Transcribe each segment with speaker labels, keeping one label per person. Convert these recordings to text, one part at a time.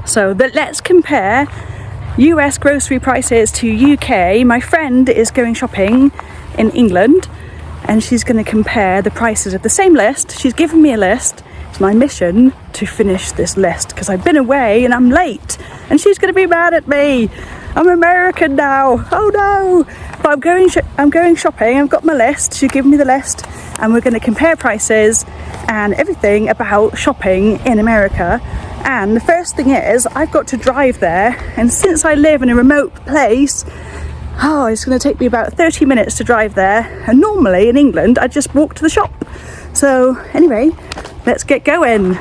Speaker 1: So let's compare US grocery prices to UK. My friend is going shopping in England and she's going to compare the prices of the same list. She's given me a list. It's my mission to finish this list because I've been away and I'm late and she's going to be mad at me. I'm American now. Oh no. But I'm going shopping. I've got my list. She's given me the list and we're going to compare prices and everything about shopping in America. And the first thing is I've got to drive there, and since I live in a remote place, it's going to take me about 30 minutes to drive there, and normally in England I just walk to the shop. So anyway, let's get going.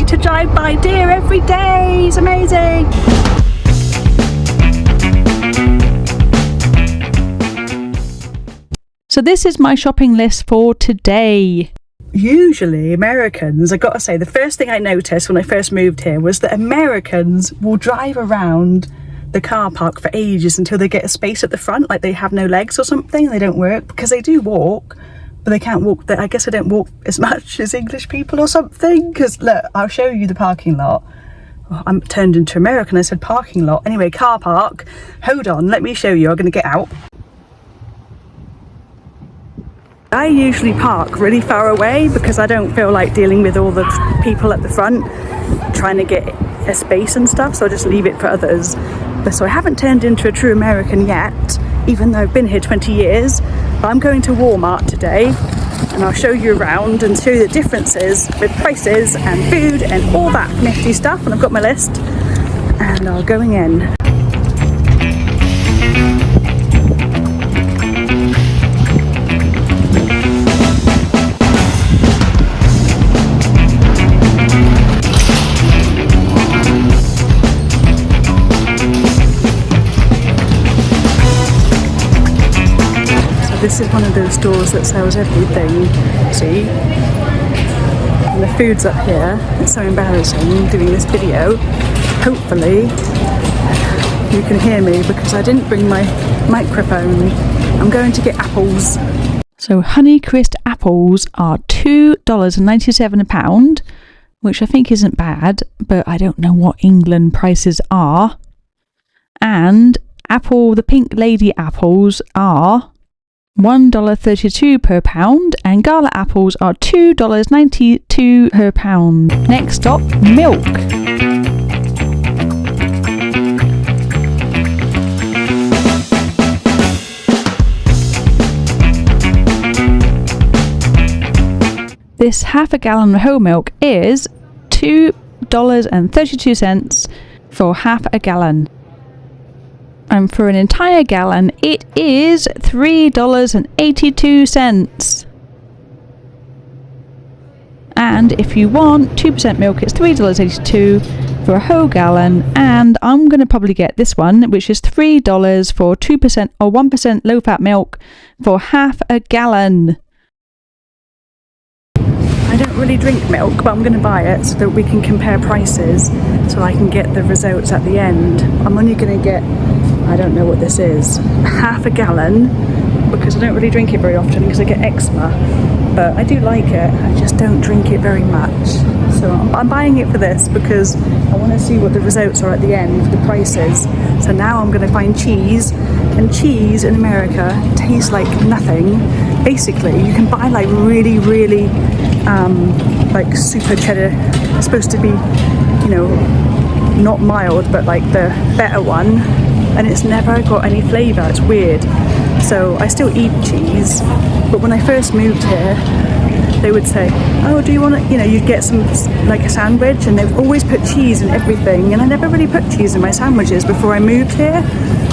Speaker 1: To drive by deer every day is amazing. So this is my shopping list for today. Usually Americans, I gotta say, the first thing I noticed when I first moved here was that Americans will drive around the car park for ages until they get a space at the front, like they have no legs or something, they don't work, because they do walk. But they can't walk, I guess I don't walk as much as English people or something, because look, I'll show you the parking lot. I'm turned into American, I said parking lot. Anyway, car park. Hold on, let me show you. I'm going to get out. I usually park really far away because I don't feel like dealing with all the people at the front trying to get a space and stuff, so I just leave it for others. But so I haven't turned into a true American yet, even though I've been here 20 years. But I'm going to Walmart today and I'll show you around and show you the differences with prices and food and all that nifty stuff. And I've got my list and I'm going in. This is one of those stores that sells everything, see? And the food's up here. It's so embarrassing doing this video. Hopefully you can hear me because I didn't bring my microphone. I'm going to get apples. So Honeycrisp apples are $2.97 a pound, which I think isn't bad, but I don't know what England prices are. And the Pink Lady apples are $1.32 per pound, and Gala apples are $2.92 per pound. Next up, milk. This half a gallon of whole milk is $2.32 for half a gallon. And for an entire gallon, it is $3.82. And if you want 2% milk, it's $3.82 for a whole gallon. And I'm going to probably get this one, which is $3 for 2% or 1% low-fat milk for half a gallon. I don't really drink milk, but I'm going to buy it so that we can compare prices so I can get the results at the end. I'm only going to get, I don't know what this is, half a gallon, because I don't really drink it very often because I get eczema, but I do like it, I just don't drink it very much. So I'm buying it for this because I want to see what the results are at the end for the prices. So now I'm going to find cheese, and cheese in America tastes like nothing. Basically, you can buy like really like super cheddar. It's supposed to be, you know, not mild, but like the better one, and it's never got any flavour. It's weird. So I still eat cheese, but when I first moved here, they would say, oh, do you want to, you know, you'd get some, like a sandwich, and they'd always put cheese in everything, and I never really put cheese in my sandwiches before I moved here,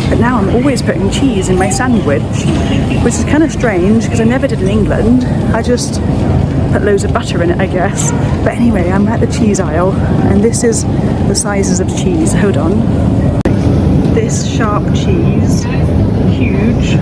Speaker 1: but now I'm always putting cheese in my sandwich, which is kind of strange because I never did in England. I just put loads of butter in it, I guess. But anyway, I'm at the cheese aisle, and this is the sizes of cheese. Hold on. This sharp cheese, huge.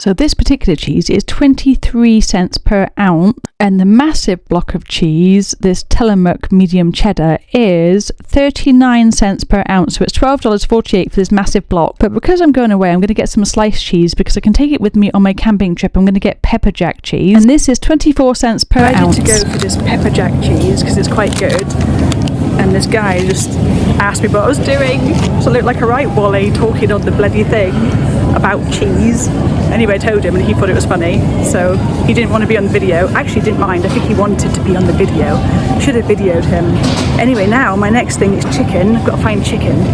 Speaker 1: So this particular cheese is 23 cents per ounce, and the massive block of cheese, this Tillamook medium cheddar, is 39 cents per ounce. So it's $12.48 for this massive block. But because I'm going away, I'm going to get some sliced cheese because I can take it with me on my camping trip. I'm going to get pepper jack cheese, and this is 24 cents per ounce. I decided to go for this pepper jack cheese because it's quite good. And this guy just asked me what I was doing, so I looked like a right wally talking on the bloody thing about cheese. Anyway, I told him and he thought it was funny, so he didn't want to be on the video. Actually didn't mind, I think he wanted to be on the video. Should have videoed him. Anyway, now my next thing is chicken. I've got to find chicken.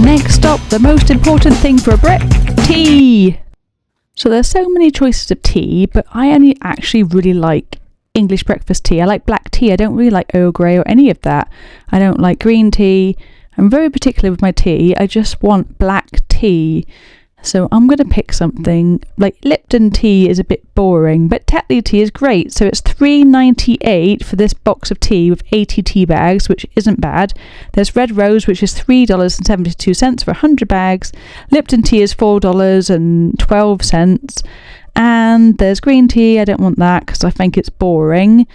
Speaker 1: Next stop, the most important thing for a Brit, tea. So there's so many choices of tea, but I only actually really like English breakfast tea. I like black tea. I don't really like Earl Grey or any of that. I don't like green tea. I'm very particular with my tea. I just want black tea. So I'm going to pick something like Lipton tea is a bit boring, but Tetley tea is great. So it's $3.98 for this box of tea with 80 tea bags, which isn't bad. There's Red Rose, which is $3.72 for 100 bags. Lipton tea is $4.12. And there's green tea. I don't want that because I think it's boring.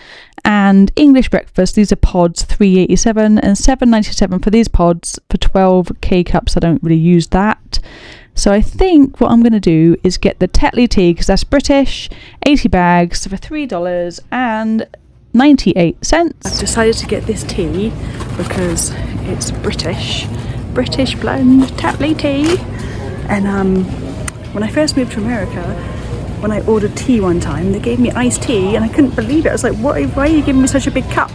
Speaker 1: And English breakfast, these are pods, $3.87 and $7.97 for these pods for 12 K-cups. I don't really use that. So I think what I'm going to do is get the Tetley tea because that's British, 80 bags for $3.98. I've decided to get this tea because it's British blend Tetley tea. And when I first moved to America, when I ordered tea one time, they gave me iced tea and I couldn't believe it. I was like, why are you giving me such a big cup?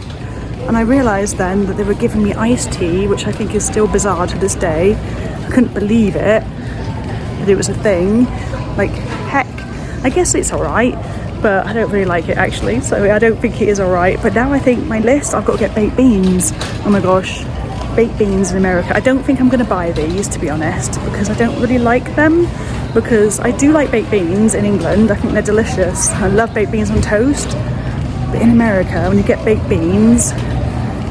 Speaker 1: And I realised then that they were giving me iced tea, which I think is still bizarre to this day. I couldn't believe it. It was a thing. Like, heck, I guess it's alright, but I don't really like it actually, so I don't think it is alright. But now I think my list, I've got to get baked beans. Oh my gosh, baked beans in America. I don't think I'm going to buy these, to be honest, because I don't really like them, because I do like baked beans in England. I think they're delicious. I love baked beans on toast, but in America, when you get baked beans,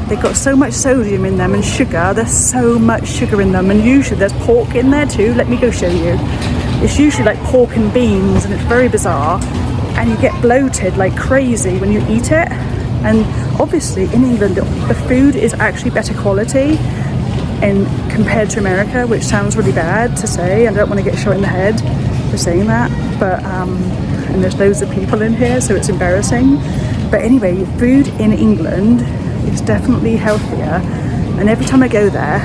Speaker 1: they've got so much sodium in them and sugar. There's so much sugar in them, and usually there's pork in there too. Let me go show you. It's usually like pork and beans, and it's very bizarre, and you get bloated like crazy when you eat it. And obviously in England the food is actually better quality and compared to America, which sounds really bad to say. I don't want to get shot in the head for saying that, but and there's loads of people in here, so it's embarrassing. But anyway, food in England is definitely healthier, and every time I go there,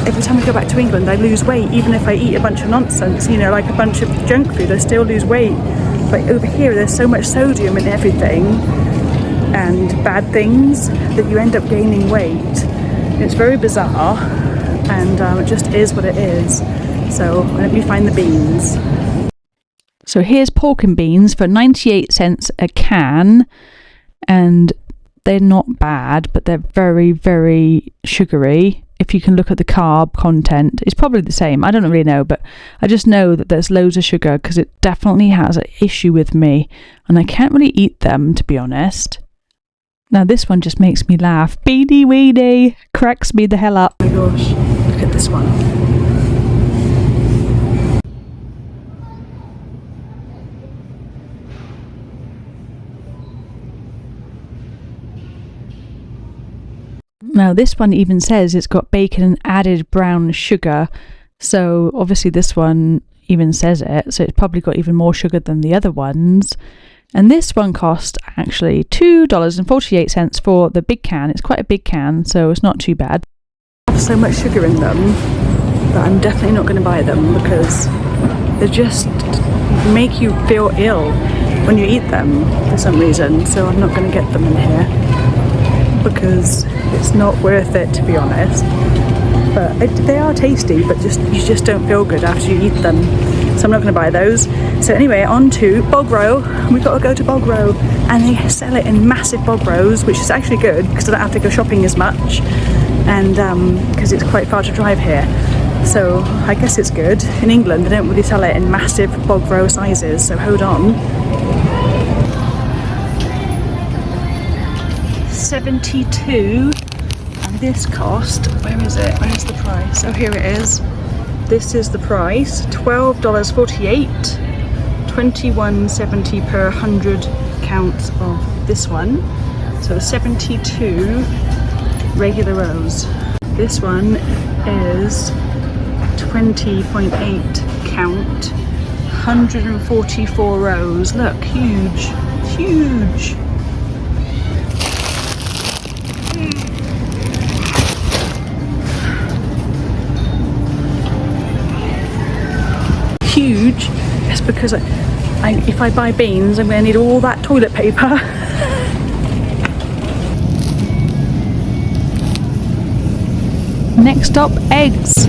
Speaker 1: every time I go back to England I lose weight, even if I eat a bunch of nonsense, you know, like a bunch of junk food, I still lose weight. But over here there's so much sodium in everything and bad things that you end up gaining weight. It's very bizarre, and it just is what it is. So let me find the beans. So here's pork and beans for 98 cents a can, and they're not bad, but they're very, very sugary. If you can look at the carb content, it's probably the same. I don't really know, but I just know that there's loads of sugar because it definitely has an issue with me, and I can't really eat them, to be honest. Now this one just makes me laugh. Beanie weenie, cracks me the hell up. Oh my gosh, look at this one. Now this one even says it's got bacon and added brown sugar, so obviously this one even says it, so it's probably got even more sugar than the other ones. And this one cost actually $2.48 for the big can. It's quite a big can, so it's not too bad. Have so much sugar in them but I'm definitely not going to buy them because they just make you feel ill when you eat them for some reason. So I'm not going to get them in here because it's not worth it, to be honest. But they are tasty, but you just don't feel good after you eat them. So I'm not going to buy those. So anyway, on to Bog Row. We've got to go to Bog Row, and they sell it in massive bog rows, which is actually good because I don't have to go shopping as much, and because it's quite far to drive here. So I guess it's good. In England, they don't really sell it in massive bog row sizes, so hold on. 72, and this cost, where is it? Where's the price? Oh, here it is. This is the price, $12.48, $21.70 per 100 counts of this one. So 72 regular rows. This one is 20.8 count, 144 rows. Look, huge, huge. Huge. It's because if I buy beans, I'm going to need all that toilet paper. Next up, eggs.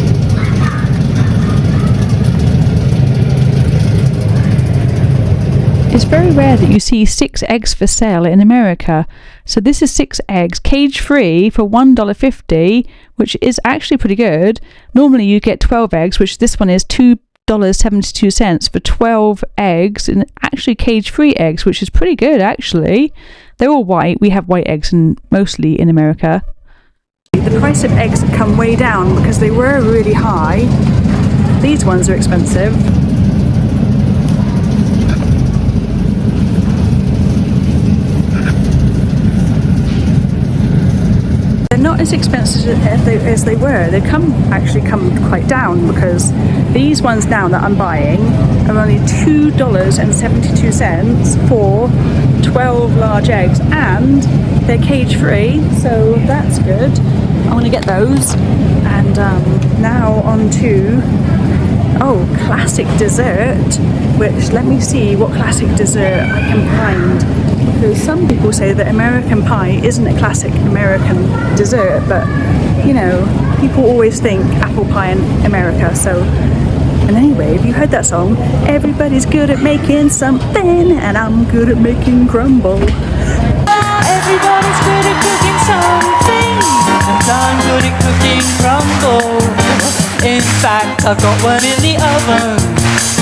Speaker 1: It's very rare that you see 6 eggs for sale in America. So this is 6 eggs, cage-free, for $1.50, which is actually pretty good. Normally you get 12 eggs, which this one is $2.72 for 12 eggs, and actually cage-free eggs, which is pretty good actually. They're all white. We have white eggs mostly in America. The price of eggs have come way down because they were really high. These ones are expensive. Not as expensive as they were. They've actually come quite down because these ones now that I'm buying are only $2.72 for 12 large eggs, and they're cage free, so that's good. I want to get those. And now on to classic dessert, which, let me see what classic dessert I can find. Because some people say that American pie isn't a classic American dessert, but you know, people always think apple pie in America. So, and anyway, have you heard that song? Everybody's good at making something, and I'm good at making crumble. Everybody's good at cooking something, and I'm good at cooking crumble. In fact, I've got one in the oven.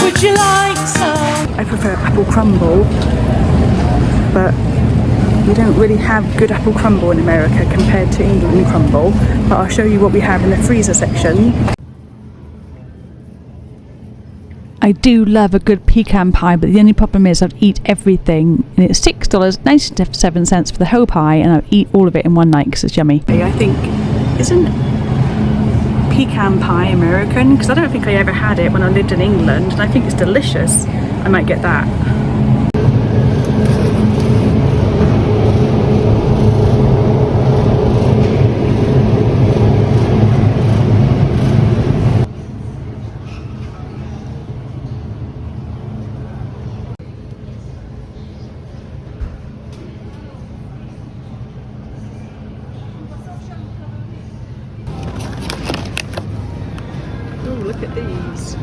Speaker 1: Would you like some? I prefer apple crumble, but we don't really have good apple crumble in America compared to England crumble. But I'll show you what we have in the freezer section. I do love a good pecan pie, but the only problem is I'd eat everything, and it's $6.97 for the whole pie, and I'll eat all of it in one night because it's yummy. I think, isn't pecan pie American? Because I don't think I ever had it when I lived in England, and I think it's delicious. I might get that. Look at these.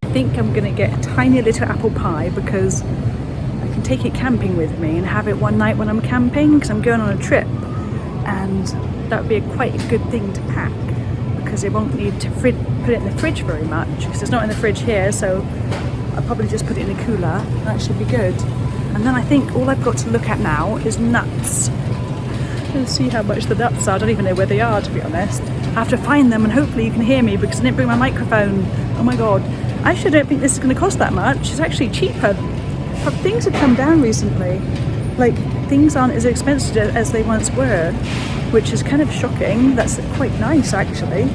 Speaker 1: I think I'm going to get a tiny little apple pie because I can take it camping with me and have it one night when I'm camping, because I'm going on a trip, and that would be quite a good thing to pack because it won't need to put it in the fridge very much, because it's not in the fridge here. So I'll probably just put it in a cooler. That should be good. And then I think all I've got to look at now is nuts. Let's see how much the nuts are. I don't even know where they are, to be honest. I have to find them and hopefully you can hear me because I didn't bring my microphone. Oh my god. I actually don't think this is going to cost that much. It's actually cheaper. But things have come down recently. Like, things aren't as expensive as they once were, which is kind of shocking. That's quite nice, actually.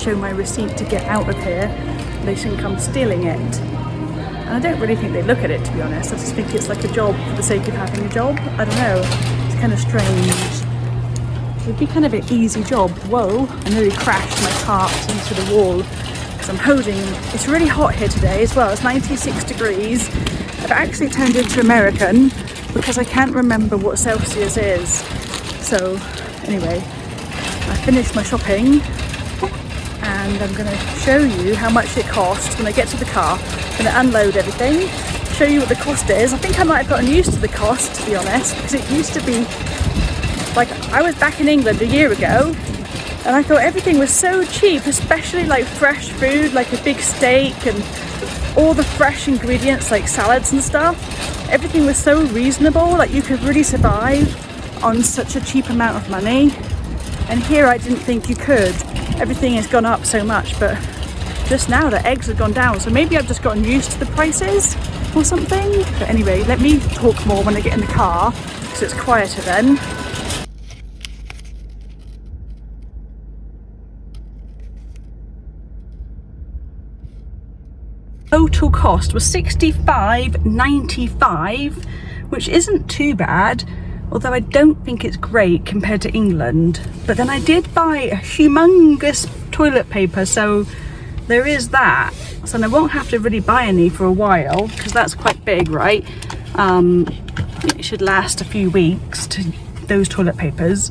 Speaker 1: Show my receipt to get out of here. They shouldn't come stealing it. And I don't really think they look at it, to be honest. I just think it's like a job for the sake of having a job. I don't know. It's kind of strange. It would be kind of an easy job. Whoa, I nearly crashed my cart into the wall because I'm holding. It's really hot here today as well. It's 96 degrees. I've actually turned into American because I can't remember what Celsius is. So anyway, I finished my shopping. And I'm going to show you how much it costs when I get to the car. I'm going to unload everything, show you what the cost is. I think I might have gotten used to the cost, to be honest, because it used to be like, I was back in England a year ago and I thought everything was so cheap, especially like fresh food, like a big steak and all the fresh ingredients like salads and stuff. Everything was so reasonable, like you could really survive on such a cheap amount of money. And here I didn't think you could. Everything has gone up so much, but just now the eggs have gone down, so maybe I've just gotten used to the prices or something. But anyway, let me talk more when I get in the car so it's quieter then. Total cost was $65.95, which isn't too bad. Although I don't think it's great compared to England. But then I did buy a humongous toilet paper, so there is that. So I won't have to really buy any for a while, because that's quite big, right? It should last a few weeks, those toilet papers.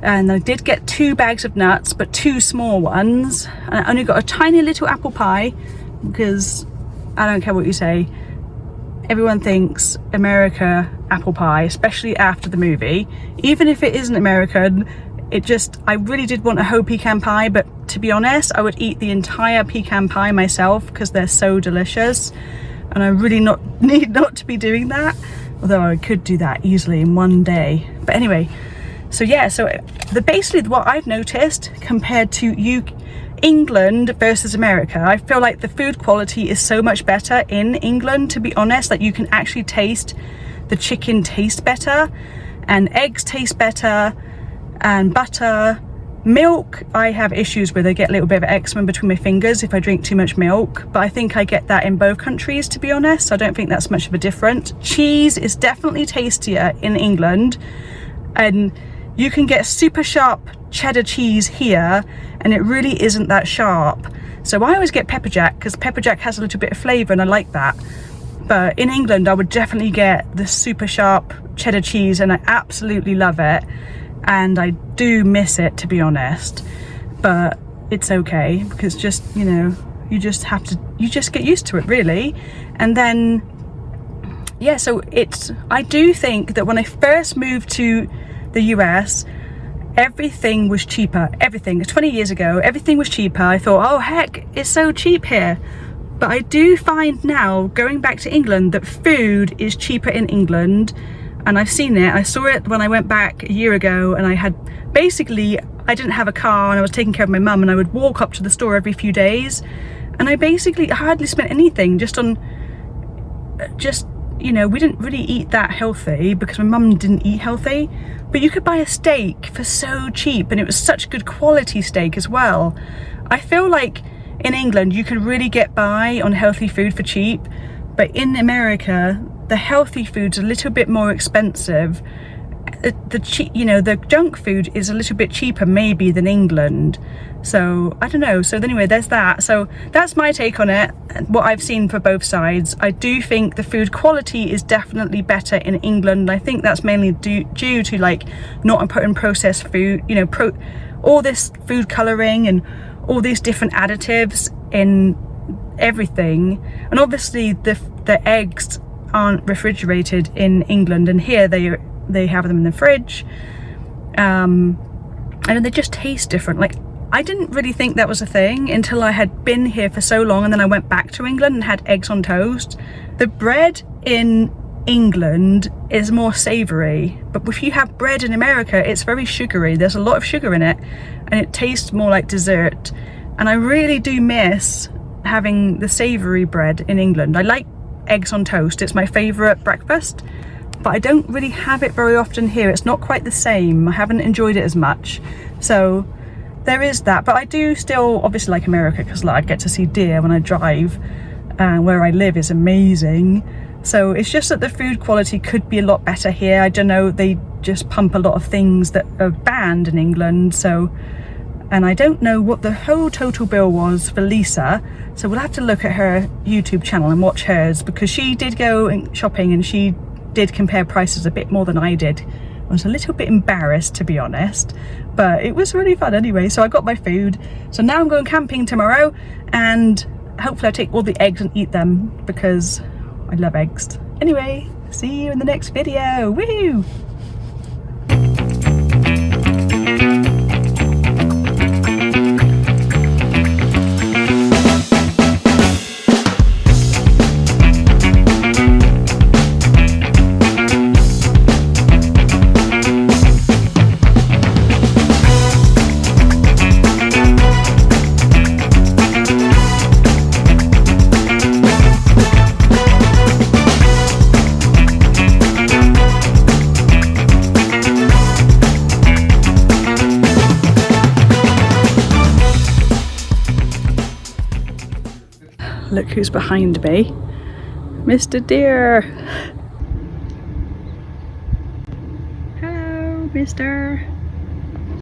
Speaker 1: And I did get 2 bags of nuts, but 2 small ones. And I only got a tiny little apple pie, because I don't care what you say. Everyone thinks America apple pie, especially after the movie. Even if it isn't American, I really did want a whole pecan pie, but to be honest, I would eat the entire pecan pie myself because they're so delicious. And I really need not to be doing that, although I could do that easily in one day. But anyway, so yeah, so basically what I've noticed compared to England versus America, I feel like the food quality is so much better in England, to be honest. Like you can actually taste the chicken taste better, and eggs taste better, and butter. Milk I have issues with. I get a little bit of eczema between my fingers if I drink too much milk, but I think I get that in both countries, to be honest. I don't think that's much of a difference. Cheese is definitely tastier in England, and you can get super sharp cheddar cheese here and it really isn't that sharp. So I always get pepper jack because pepper jack has a little bit of flavour and I like that. But in England I would definitely get the super sharp cheddar cheese and I absolutely love it, and I do miss it, to be honest, but it's okay because just, you know, you just get used to it really. And then yeah, so I do think that when I first moved to the US, everything was cheaper. Everything, 20 years ago, everything was cheaper. I thought, oh heck, it's so cheap here. But I do find now, going back to England, that food is cheaper in England, and I've seen it. I saw it when I went back a year ago, and I didn't have a car and I was taking care of my mum, and I would walk up to the store every few days, and I basically hardly spent anything you know, we didn't really eat that healthy because my mum didn't eat healthy, but you could buy a steak for so cheap, and it was such good quality steak as well. I feel like in England you can really get by on healthy food for cheap, but in America the healthy food's a little bit more expensive, the junk food is a little bit cheaper maybe than England. So I don't know. So anyway, there's that. So that's my take on it, what I've seen for both sides. I do think the food quality is definitely better in England. I think that's mainly due to like not putting processed food, all this food colouring and all these different additives in everything. And obviously the eggs aren't refrigerated in England, and here they have them in the fridge, and they just taste different. Like, I didn't really think that was a thing until I had been here for so long, and then I went back to England and had eggs on toast. The bread in England is more savoury, but if you have bread in America, it's very sugary. There's a lot of sugar in it, and it tastes more like dessert. And I really do miss having the savoury bread in England. I like eggs on toast, it's my favourite breakfast, but I don't really have it very often here. It's not quite the same. I haven't enjoyed it as much. So there is that, but I do still obviously like America, because like, I get to see deer when I drive, where I live is amazing. So it's just that the food quality could be a lot better here. I don't know, they just pump a lot of things that are banned in England. So, and I don't know what the whole total bill was for Lisa, so we'll have to look at her YouTube channel and watch hers, because she did go shopping and she did compare prices a bit more than I did. I was a little bit embarrassed, to be honest, but it was really fun anyway. So I got my food, so now I'm going camping tomorrow, and hopefully I take all the eggs and eat them, because I love eggs. Anyway, see you in the next video. Woo! Look who's behind me. Mr. Deer. Hello, mister.